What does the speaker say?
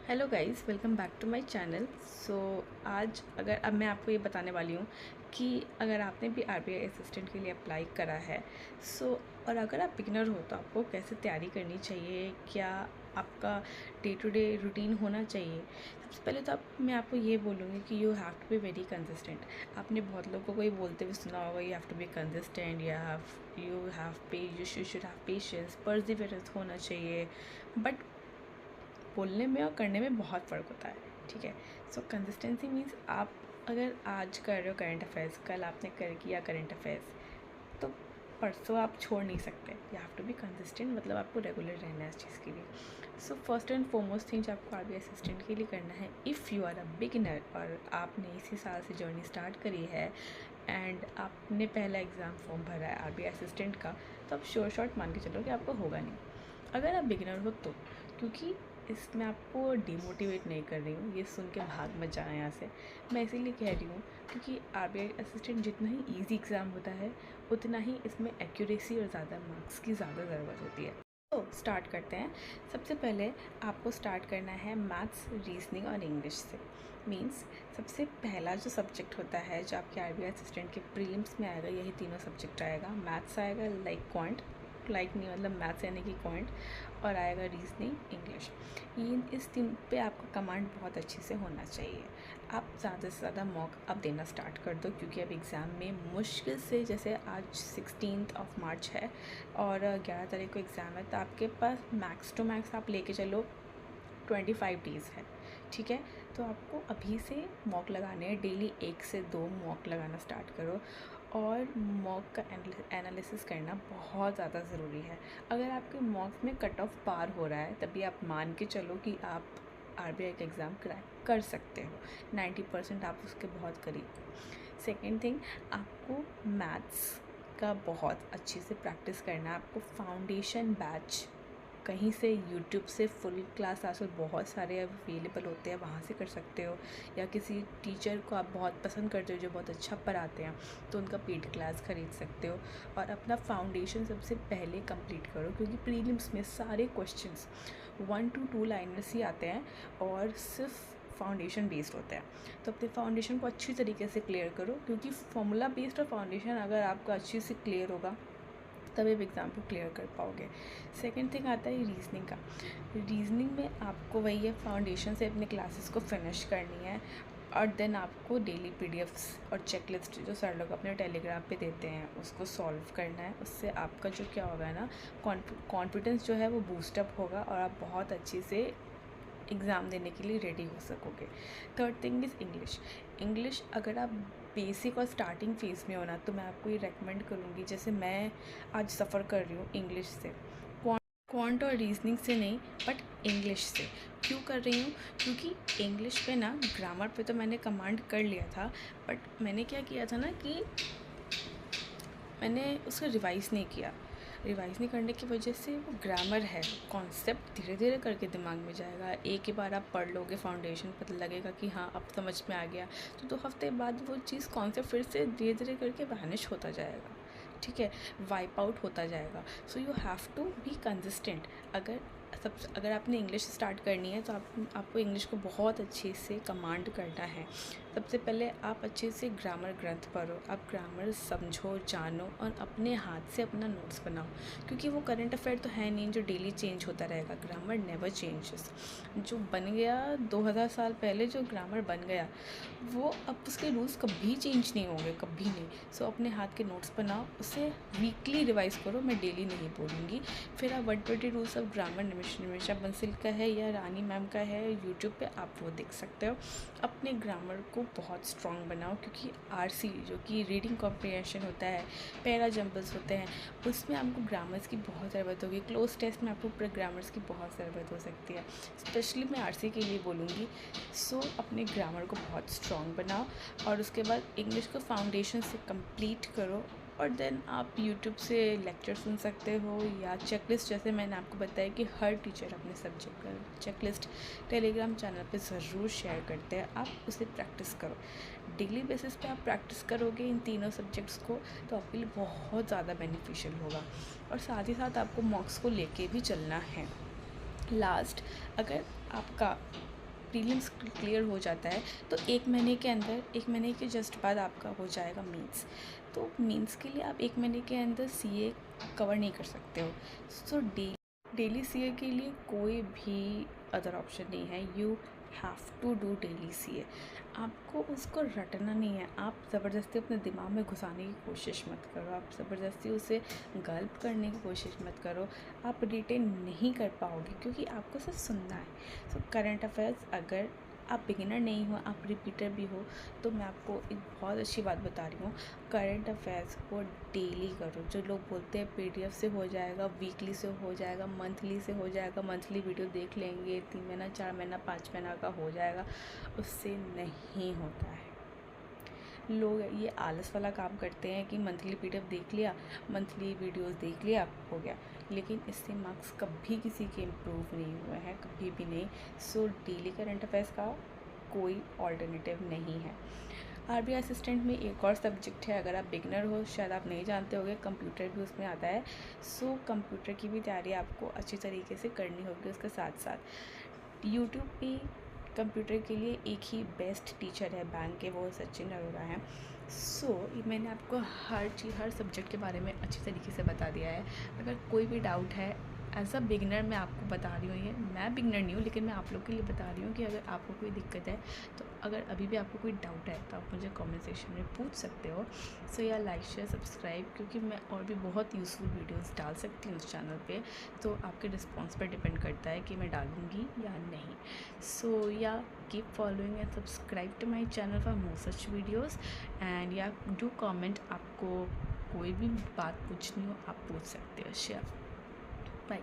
Hello guys, welcome back to my channel. So आज अब मैं आपको ये बताने वाली हूँ कि अगर आपने भी आरबीआई असिस्टेंट के लिए अप्लाई करा है और अगर आप बिगिनर हो तो आपको कैसे तैयारी करनी चाहिए, क्या आपका डे टू डे रूटीन होना चाहिए। सबसे पहले तो मैं आपको ये बोलूँगी कि you have to be very consistent. आपने बहुत लोगों को ये बोलते हुए सुना होगा, you have to be consistent, you should have patience, perseverance होना चाहिए। बट बोलने में और करने में बहुत फ़र्क होता है, ठीक है। सो कंसिस्टेंसी मीन्स आप अगर आज कर रहे हो करंट अफेयर्स, कल आपने कर किया करंट अफेयर्स, तो परसों आप छोड़ नहीं सकते। You have to be consistent, मतलब आपको रेगुलर रहना है इस चीज़ के लिए। So first and foremost thing जो आपको आरबीआई असिस्टेंट के लिए करना है, if you are a beginner और आपने इसी साल से जर्नी स्टार्ट करी है एंड आपने पहला एग्ज़ाम फॉर्म भरा है आरबीआई असिस्टेंट का, तो आप श्योर शॉट मान के चलो कि आपको होगा नहीं अगर आप बिगिनर हो तो। क्योंकि इसमें आपको डिमोटिवेट नहीं कर रही हूँ, ये सुन के भाग मत जाना यहाँ से। मैं इसीलिए कह रही हूँ क्योंकि आरबीआई असिस्टेंट जितना ही ईजी एग्ज़ाम होता है उतना ही इसमें एक्यूरेसी और ज़्यादा मार्क्स की ज़्यादा ज़रूरत होती है। तो स्टार्ट करते हैं। सबसे पहले आपको स्टार्ट करना है मैथ्स, रीजनिंग और इंग्लिश से। मींस सबसे पहला जो सब्जेक्ट होता है जो आपके आरबीआई असिस्टेंट के प्रीलिम्स में आएगा, यही तीनों सब्जेक्ट आएगा। मैथ्स आएगा लाइक नहीं मतलब मैथ्स यानी कि क्वांट, और आएगा रीजनिंग, इंग्लिश। ये इस तीन पे आपका कमांड बहुत अच्छे से होना चाहिए। आप ज़्यादा से ज़्यादा मॉक अब देना स्टार्ट कर दो, क्योंकि अब एग्ज़ाम में मुश्किल से, जैसे आज 16 मार्च है और 11 तारीख को एग्ज़ाम है, तो आपके पास मैक्स टू मैक्स आप लेके चलो 25 डेज़ है, ठीक है। तो आपको अभी से मॉक लगाने हैं, डेली 1 से 2 मॉक लगाना स्टार्ट करो। और मॉक का एनालिसिस करना बहुत ज़्यादा ज़रूरी है। अगर आपके मॉक्स में कट ऑफ पार हो रहा है तभी आप मान के चलो कि आप आरबीआई का एग्ज़ाम क्रैक कर सकते हो। 90% आप उसके बहुत करीब हो। सेकेंड थिंग, आपको मैथ्स का बहुत अच्छे से प्रैक्टिस करना है। आपको फाउंडेशन बैच कहीं से यूट्यूब से फुल क्लास आजकल बहुत सारे अवेलेबल होते हैं, वहाँ से कर सकते हो, या किसी टीचर को आप बहुत पसंद करते हो जो बहुत अच्छा पढ़ाते हैं तो उनका पेड क्लास ख़रीद सकते हो। और अपना फाउंडेशन सबसे पहले कंप्लीट करो, क्योंकि प्रीलिम्स में सारे क्वेश्चंस 1 to 2 लाइनर्स ही आते हैं और सिर्फ फाउंडेशन बेस्ड होता है। तो अपने फाउंडेशन को अच्छी तरीके से क्लियर करो, क्योंकि फॉर्मूला बेस्ड और फाउंडेशन अगर आपका अच्छे से क्लियर होगा तब आप एग्ज़ाम को क्लियर कर पाओगे। सेकंड थिंग आता है रीजनिंग का। रीजनिंग में आपको वही है, फाउंडेशन से अपने क्लासेस को फिनिश करनी है और देन आपको डेली पीडीएफ्स और चेकलिस्ट जो सर लोग अपने टेलीग्राम पे देते हैं उसको सॉल्व करना है। उससे आपका जो क्या होगा ना, कॉन्फिडेंस जो है वो बूस्टअप होगा और आप बहुत अच्छे से एग्ज़ाम देने के लिए रेडी हो सकोगे। Third thing is English. English अगर आप बेसिक और स्टार्टिंग फेज़ में हो ना, तो मैं आपको ये रेकमेंड करूँगी, जैसे मैं आज सफ़र कर रही हूँ इंग्लिश से, क्वांट और रीजनिंग से नहीं बट इंग्लिश से। क्यों कर रही हूँ? क्योंकि इंग्लिश पे ना ग्रामर पे तो मैंने कमांड कर लिया था, बट मैंने क्या किया था ना कि मैंने उसका रिवाइज़ नहीं किया। रिवाइज़ नहीं करने की वजह से वो ग्रामर है, कॉन्सेप्ट धीरे धीरे करके दिमाग में जाएगा। एक ही बार आप पढ़ लोगे फाउंडेशन, पता लगेगा कि हाँ अब समझ में आ गया, तो 2 हफ्ते बाद वो चीज़ कॉन्सेप्ट फिर से धीरे धीरे करके वैनिश होता जाएगा, ठीक है, वाइप आउट होता जाएगा। So you have to be consistent. अगर आपने इंग्लिश स्टार्ट करनी है तो आपको इंग्लिश को बहुत अच्छे से कमांड करना है। सबसे पहले आप अच्छे से ग्रामर ग्रंथ पढ़ो, आप ग्रामर समझो, जानो और अपने हाथ से अपना नोट्स बनाओ, क्योंकि वो करंट अफेयर तो है नहीं जो डेली चेंज होता रहेगा। Grammar never changes. जो बन गया 2000 साल पहले, जो ग्रामर बन गया वो अब उसके रूल्स कभी चेंज नहीं होंगे, कभी नहीं। सो अपने हाथ के नोट्स बनाओ, उसे वीकली रिवाइज़ करो, मैं डेली नहीं बोलूँगी। फिर आप 120 rules of grammar Nimisha Bansal का है या रानी मैम का है यूट्यूब पे, आप वो देख सकते हो। अपने ग्रामर को बहुत स्ट्रॉन्ग बनाओ, क्योंकि आरसी जो कि रीडिंग कॉम्प्रिहेंशन होता है, पैरा जंबल्स होते हैं, उसमें आपको ग्रामर्स की बहुत ज़रूरत होगी। क्लोज टेस्ट में आपको ग्रामर्स की बहुत ज़रूरत हो सकती है, स्पेशली मैं आरसी के लिए बोलूँगी। सो अपने ग्रामर को बहुत स्ट्रॉन्ग बनाओ और उसके बाद इंग्लिश को फाउंडेशन से कंप्लीट करो। और देन आप यूट्यूब से लेक्चर सुन सकते हो या चेकलिस्ट, जैसे मैंने आपको बताया कि हर टीचर अपने सब्जेक्ट का चेकलिस्ट टेलीग्राम चैनल पे ज़रूर शेयर करते हैं, आप उसे प्रैक्टिस करो। डेली बेसिस पे आप प्रैक्टिस करोगे इन तीनों सब्जेक्ट्स को तो आपके लिए बहुत ज़्यादा बेनिफिशियल होगा। और साथ ही साथ आपको मॉक्स को लेके भी चलना है। लास्ट, अगर आपका प्रीलिम्स क्लियर हो जाता है तो 1 महीने के अंदर, 1 महीने के जस्ट बाद आपका हो जाएगा मेंस। तो मेंस के लिए आप 1 महीने के अंदर सीए कवर नहीं कर सकते हो। सो डेली सीए के लिए कोई भी अदर ऑप्शन नहीं है। You have to do daily CA. आपको उसको रटना नहीं है। आप ज़बरदस्ती अपने दिमाग में घुसाने की कोशिश मत करो, आप ज़बरदस्ती उसे गल्प करने की कोशिश मत करो। आप रिटेन नहीं कर पाओगे क्योंकि आपको सिर्फ सुनना है। सो करंट अफेयर्स, अगर आप बिगिनर नहीं हो, आप रिपीटर भी हो, तो मैं आपको एक बहुत अच्छी बात बता रही हूँ। करंट अफेयर्स को डेली करो। जो लोग बोलते हैं पीडीएफ से हो जाएगा, वीकली से हो जाएगा, मंथली से हो जाएगा, मंथली वीडियो देख लेंगे, 3 महीना, 4 महीना, 5 महीना का हो जाएगा, उससे नहीं होता है। लोग ये आलस वाला काम करते हैं कि मंथली पीडीएफ देख लिया, मंथली वीडियोस देख लिया, हो गया, लेकिन इससे मार्क्स कभी किसी के इम्प्रूव नहीं हुए हैं, कभी भी नहीं। सो डेली करंट अफेयर्स का कोई ऑल्टरनेटिव नहीं है। आरबीआई असिस्टेंट में एक और सब्जेक्ट है, अगर आप बिगनर हो, शायद आप नहीं जानते होंगे, कंप्यूटर भी उसमें आता है। सो कंप्यूटर की भी तैयारी आपको अच्छी तरीके से करनी होगी। उसके साथ साथ यूट्यूब पे कंप्यूटर के लिए एक ही बेस्ट टीचर है बैंक के, वो सचिन अरोड़ा हैं। सो मैंने आपको हर सब्जेक्ट के बारे में अच्छी तरीके से बता दिया है। अगर कोई भी डाउट है, एज अ बिगनर मैं आपको बता रही हूँ, ये मैं बिगनर नहीं हूँ लेकिन मैं आप लोग के लिए बता रही हूँ कि अगर आपको कोई दिक्कत है, तो अगर अभी भी आपको कोई डाउट है तो आप मुझे कमेंट सेक्शन में पूछ सकते हो। सो या लाइक, शेयर, सब्सक्राइब, क्योंकि मैं और भी बहुत यूज़फुल वीडियोस डाल सकती हूँ उस चैनल पे। तो आपके रिस्पॉन्स पर डिपेंड करता है कि मैं डालूँगी या नहीं। So yeah keep following and subscribe to my channel for more such videos. And yeah do comment, आपको कोई भी बात पूछनी हो आप पूछ सकते हो। Share, bye.